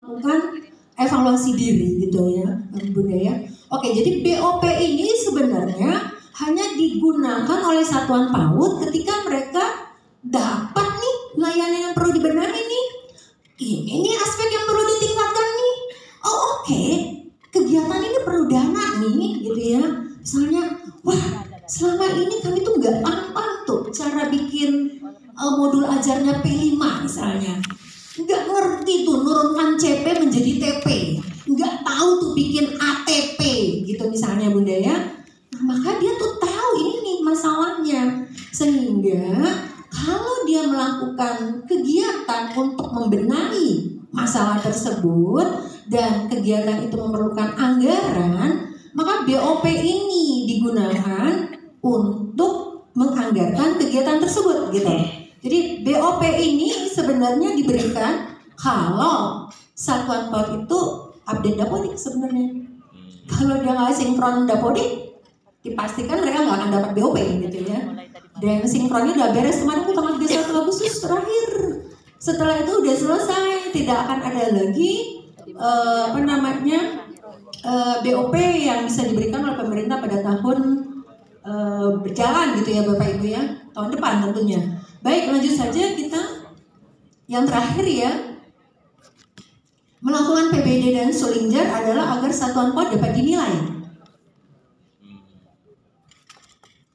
melakukan evaluasi diri gitu ya, Bunda ya. Oke, jadi BOP ini sebenarnya hanya digunakan oleh satuan PAUD ketika mereka dapat nih layanan yang perlu dibenahi nih. Ini aspek yang perlu ditingkatkan nih. Oh oke, kegiatan ini perlu dana nih gitu ya. Misalnya, wah selama ini kami tuh nggak paham tuh cara bikin modul ajarnya P5 misalnya. Nggak ngerti tuh nurunkan CP menjadi TP. Nggak tahu tuh bikin ATP gitu misalnya Bunda ya. Nah, maka dia tuh tahu ini nih masalahnya. Sehingga kalau dia melakukan kegiatan untuk membenahi masalah tersebut dan kegiatan itu memerlukan anggaran, maka BOP ini digunakan untuk menganggarkan kegiatan tersebut gitu. Jadi BOP ini sebenarnya diberikan kalau satuan PAUD itu update dapodik sebenarnya. Kalau dia nggak sinkron dapodik, dipastikan mereka nggak akan dapat BOP gitu ya. Dan sinkronnya udah beres kemarin tuh tanggal 31 Agustus terakhir. Setelah itu udah selesai, tidak akan ada lagi BOP yang bisa diberikan oleh pemerintah pada tahun berjalan gitu ya Bapak Ibu ya, tahun depan tentunya. Baik, lanjut saja kita yang terakhir ya. Melakukan PBD dan Sulingjar adalah agar satuan PAUD dapat dinilai.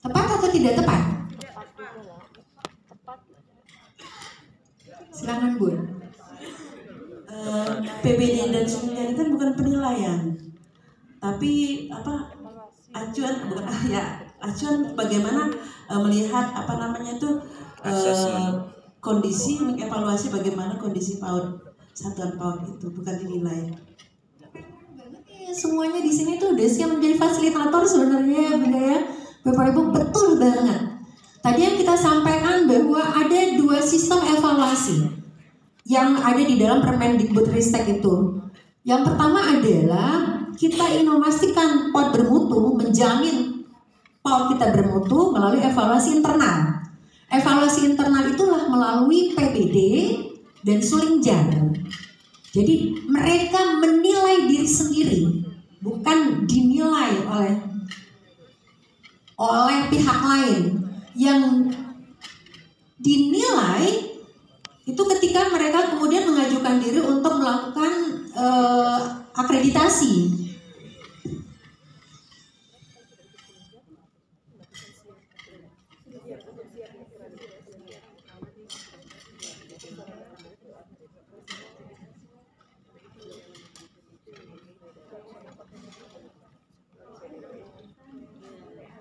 Tepat atau tidak tepat? Silakan Bun. PBD dan Sulingjar itu kan bukan penilaian, tapi acuan bagaimana melihat kondisi, mengevaluasi bagaimana kondisi PAUD, satuan PAUD itu, bukan dinilai. Semuanya di sini tuh udah siap menjadi fasilitator sebenarnya Bunda ya. Bapak Ibu betul banget. Tadi yang kita sampaikan bahwa ada dua sistem evaluasi yang ada di dalam Permendikbudristek itu. Yang pertama adalah kita ingin memastikan PAUD bermutu, menjamin PAUD kita bermutu melalui evaluasi internal. Evaluasi internal itulah melalui PBD dan Sulingjar. Jadi mereka menilai diri sendiri, bukan dinilai oleh pihak lain. Yang dinilai itu ketika mereka kemudian mengajukan diri untuk melakukan akreditasi.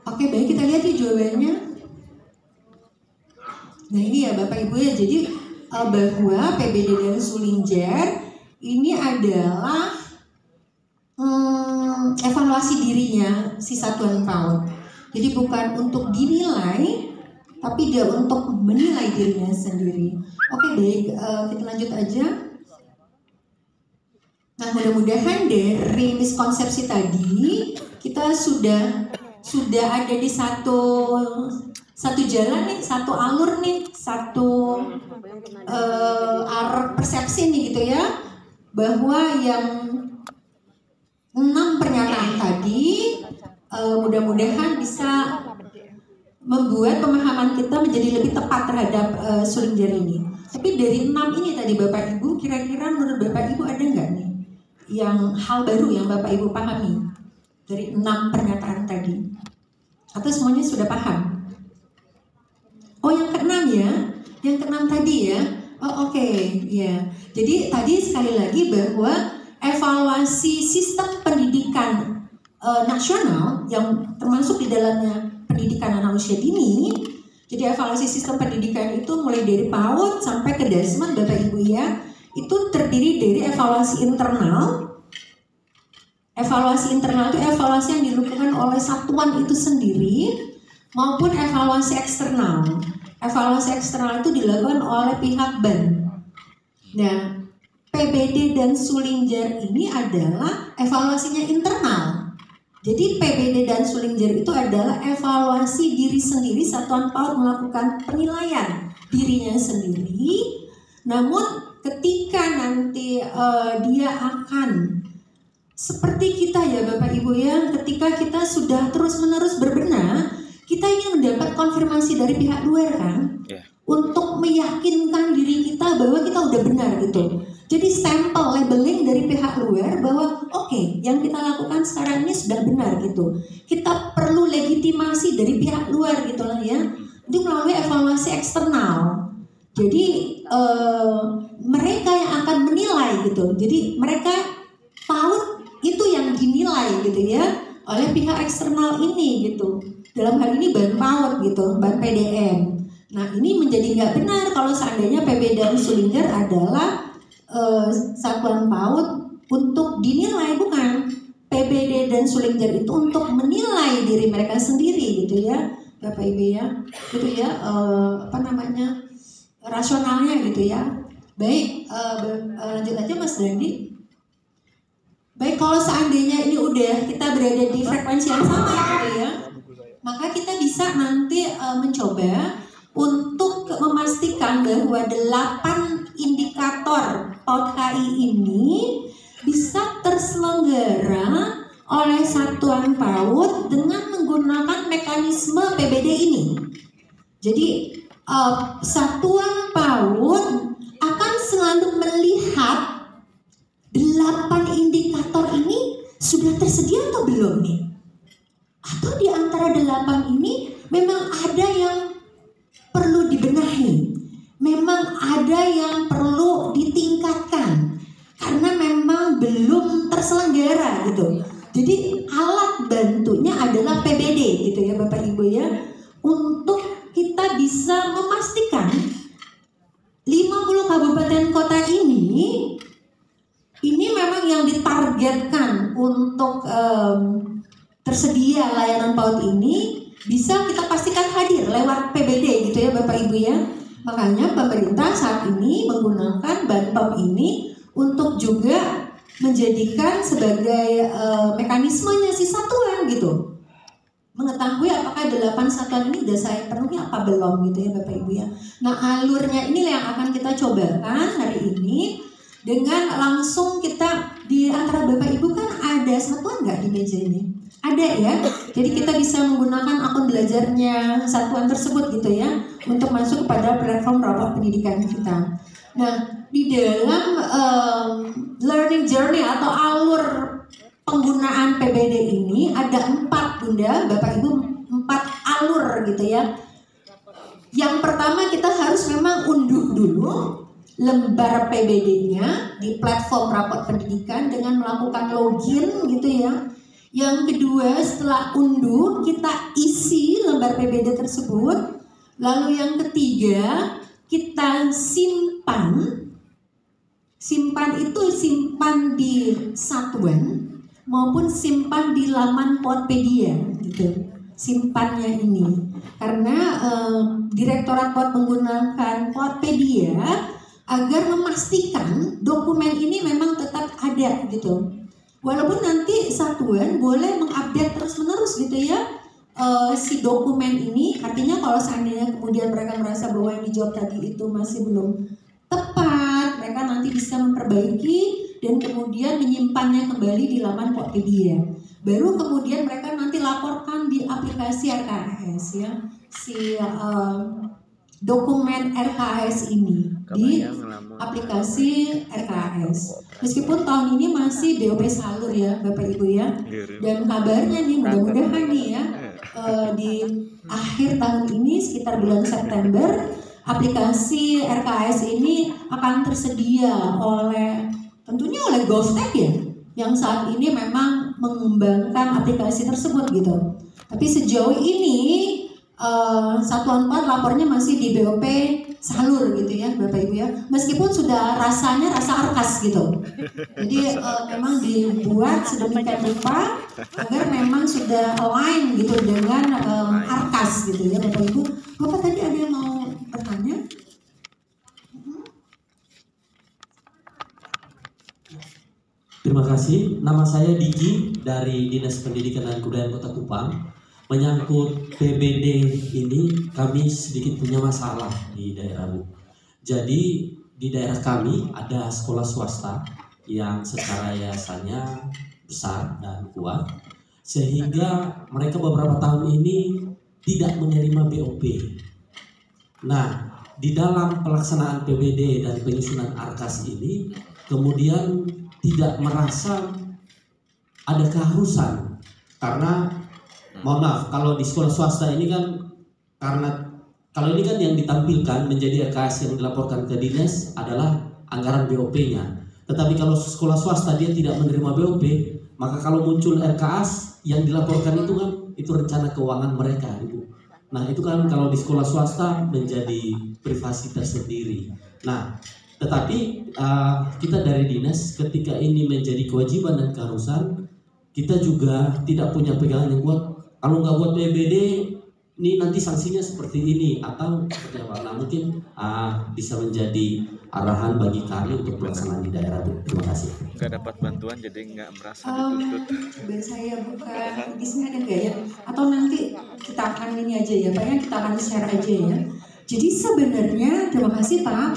Oke, baik, kita lihat ya jawabannya. Nah ini ya Bapak Ibu ya, jadi bahwa PBD dan Sulingjar ini adalah evaluasi dirinya si satuan PAUD. Jadi bukan untuk dinilai, tapi dia untuk menilai dirinya sendiri. Oke baik, kita lanjut aja. Nah mudah-mudahan dari miskonsepsi tadi kita sudah ada di satu jalan nih, satu alur nih, satu arah persepsi nih gitu ya, bahwa yang 6 pernyataan tadi mudah-mudahan bisa membuat pemahaman kita menjadi lebih tepat terhadap Sulingjar ini. Tapi dari 6 ini tadi Bapak Ibu, kira-kira menurut Bapak Ibu ada nggak nih yang hal baru yang Bapak Ibu pahami dari 6 pernyataan tadi? Atau semuanya sudah paham? Oh yang ke-6 ya, yang ke-6 tadi ya. Oh oke, ya. Jadi tadi sekali lagi bahwa evaluasi sistem pendidikan nasional yang termasuk di dalamnya pendidikan anak usia dini. Jadi evaluasi sistem pendidikan itu mulai dari PAUD sampai ke Dasman Bapak Ibu ya, itu terdiri dari evaluasi internal. Evaluasi internal itu evaluasi yang dilakukan oleh satuan itu sendiri maupun evaluasi eksternal. Evaluasi eksternal itu dilakukan oleh pihak BAN. Nah, PBD dan Sulingjar ini adalah evaluasinya internal. Jadi PBD dan Sulingjar itu adalah evaluasi diri sendiri, satuan PAUD melakukan penilaian dirinya sendiri. Namun ketika nanti dia akan seperti kita ya Bapak Ibu ya, ketika kita sudah terus-menerus berbenah, kita ingin mendapat konfirmasi dari pihak luar kan, untuk meyakinkan diri kita bahwa kita udah benar gitu. Jadi stempel labeling dari pihak luar bahwa oke, yang kita lakukan sekarang ini sudah benar gitu. Kita perlu legitimasi dari pihak luar gitu lah ya, itu melalui evaluasi eksternal. Jadi mereka yang akan menilai gitu. Jadi mereka PAUD itu yang dinilai gitu ya oleh pihak eksternal ini gitu. Dalam hal ini Ban PAUD gitu, Ban PDM. Nah ini menjadi nggak benar kalau seandainya PB dan Sullinger adalah satuan PAUD untuk dinilai, bukan. PBD dan Sullinger itu untuk menilai diri mereka sendiri gitu ya, Bapak Ibu ya, gitu ya, rasionalnya gitu ya. Baik, lanjut aja Mas Dandi. Baik, kalau seandainya ini udah kita berada di frekuensi yang sama gitu ya, maka kita bisa nanti mencoba untuk memastikan bahwa 8 indikator PAUD KI ini bisa terselenggara oleh satuan PAUD dengan menggunakan mekanisme PBD ini. Jadi satuan PAUD akan selalu melihat 8 indikator ini sudah tersedia atau belum nih? Atau di antara 8 ini memang ada yang perlu dibenahi, memang ada yang perlu ditingkatkan karena memang belum terselenggara gitu. Jadi alat bantunya adalah PBD gitu ya Bapak Ibu ya, untuk kita bisa memastikan 50 kabupaten kota ini memang yang ditargetkan untuk tersedia layanan PAUD ini bisa kita pastikan hadir lewat PBD gitu ya Bapak Ibu ya. Makanya pemerintah saat ini menggunakan Banpom ini untuk juga menjadikan sebagai mekanismenya si satuan gitu, mengetahui apakah 8 satuan ini sudah saya penuhi apa belum gitu ya Bapak Ibu ya. Nah alurnya inilah yang akan kita cobakan hari ini dengan langsung kita di antara Bapak Ibu kan ada satuan nggak di meja ini? Ada ya. Jadi kita bisa menggunakan akun belajarnya satuan tersebut gitu ya untuk masuk kepada platform rapor pendidikan kita. Nah di dalam learning journey atau alur penggunaan PBD ini ada 4 Bunda, Bapak Ibu, 4 alur gitu ya. Yang pertama kita harus memang unduh dulu lembar PBD-nya di platform rapor pendidikan dengan melakukan login gitu ya. Yang kedua setelah unduh kita isi lembar PBD tersebut. Lalu yang ketiga kita simpan. Simpan itu simpan di satuan maupun simpan di laman Podpedia gitu. Simpannya ini karena Direktorat PAUD menggunakan Podpedia agar memastikan dokumen ini memang tetap ada gitu. Walaupun nanti satuan boleh mengupdate terus-menerus gitu ya si dokumen ini. Artinya kalau seandainya kemudian mereka merasa bahwa yang dijawab tadi itu masih belum tepat, mereka nanti bisa memperbaiki dan kemudian menyimpannya kembali di laman Podpedia. Baru kemudian mereka nanti laporkan di aplikasi RKS ya, si dokumen RKS ini di aplikasi RKS. Meskipun tahun ini masih BOP Salur ya Bapak Ibu ya. Dan kabarnya nih mudah-mudahan nih ya di akhir tahun ini sekitar bulan September aplikasi RKS ini akan tersedia tentunya oleh GovTech ya, yang saat ini memang mengembangkan aplikasi tersebut gitu. Tapi sejauh ini Satuan PAUD lapornya masih di BOP Salur gitu ya Bapak Ibu ya. Meskipun sudah rasanya rasa arkas gitu. Jadi memang dibuat sedemikian rupa agar memang sudah align gitu dengan arkas gitu ya Bapak Ibu. Bapak tadi ada yang mau bertanya? Terima kasih. Nama saya Diki dari Dinas Pendidikan dan Kebudayaan Kota Kupang. Menyangkut PBD ini kami sedikit punya masalah di daerah Bu. Jadi di daerah kami ada sekolah swasta yang secara yayasannya besar dan kuat, sehingga mereka beberapa tahun ini tidak menerima BOP. Nah, di dalam pelaksanaan PBD dan penyusunan ARKAS ini, kemudian tidak merasa ada keharusan, karena mohon maaf, kalau di sekolah swasta ini kan, karena kalau ini kan yang ditampilkan menjadi RKS yang dilaporkan ke dinas adalah anggaran BOP-nya. Tetapi kalau sekolah swasta dia tidak menerima BOP, maka kalau muncul RKAS yang dilaporkan itu kan itu rencana keuangan mereka, Ibu. Nah, itu kan kalau di sekolah swasta menjadi privasi tersendiri. Nah, tetapi kita dari dinas ketika ini menjadi kewajiban dan keharusan, kita juga tidak punya pegangan yang kuat. Kalau nggak buat PBD, ini nanti sanksinya seperti ini atau seperti apa? Nah, mungkin bisa menjadi arahan bagi kami untuk pelaksanaan di daerah. Terima kasih. Nggak dapat bantuan jadi nggak merasa dituntut. Biar saya buka di sini ada nggak ya? Atau nanti kita akan ini aja ya, Pak ya, kita akan share aja ya. Jadi sebenarnya, terima kasih Pak.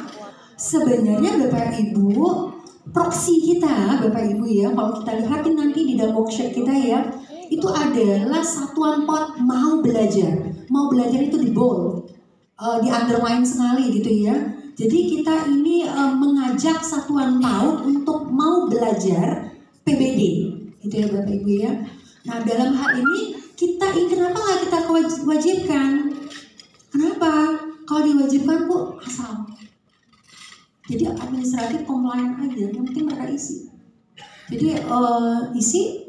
Sebenarnya Bapak Ibu, proksi kita Bapak Ibu ya, kalau kita lihatin nanti di dalam workshop kita ya, itu adalah satuan PAUD mau belajar. Mau belajar itu di bold, di underline sekali gitu ya. Jadi kita ini mengajak satuan PAUD untuk mau belajar PBD, gitu ya Bapak Ibu ya. Nah, dalam hal ini kita kenapa nggak kita wajibkan? Kenapa? Kalau diwajibkan Bu, asal. Jadi administratif compliant aja, yang penting mereka isi. Jadi isi,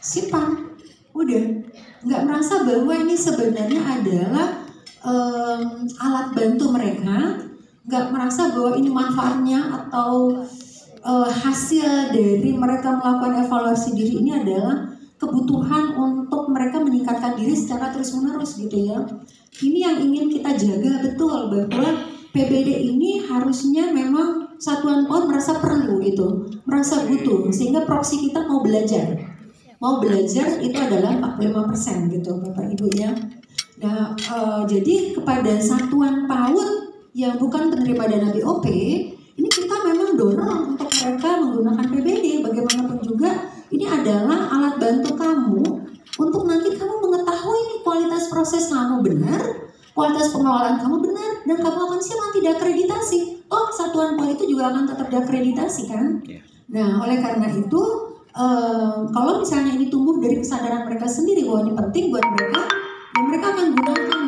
simpan, udah. Nggak merasa bahwa ini sebenarnya adalah alat bantu mereka, nggak merasa bahwa ini manfaatnya atau hasil dari mereka melakukan evaluasi diri ini adalah kebutuhan untuk mereka meningkatkan diri secara terus-menerus gitu ya. Ini yang ingin kita jaga betul, bahwa PBD ini harusnya memang satuan PAUD merasa perlu gitu, merasa butuh, sehingga proksi kita mau belajar. Mau belajar itu adalah 45% gitu Bapak Ibu ya. Nah, jadi kepada satuan PAUD yang bukan penerima dana BOP, ini kita memang dorong untuk mereka menggunakan PBD. Bagaimanapun juga, ini adalah alat bantu kamu untuk nanti kamu mengetahui nih kualitas proses kamu benar, kualitas pengelolaan kamu benar, dan kamu akan siap nanti diakreditasi. Oh, satuan PAUD itu juga akan tetap diakreditasi kan? Nah, oleh karena itu, kalau misalnya ini tumbuh dari kesadaran mereka sendiri bahwa ini penting buat mereka, dan mereka akan gunakan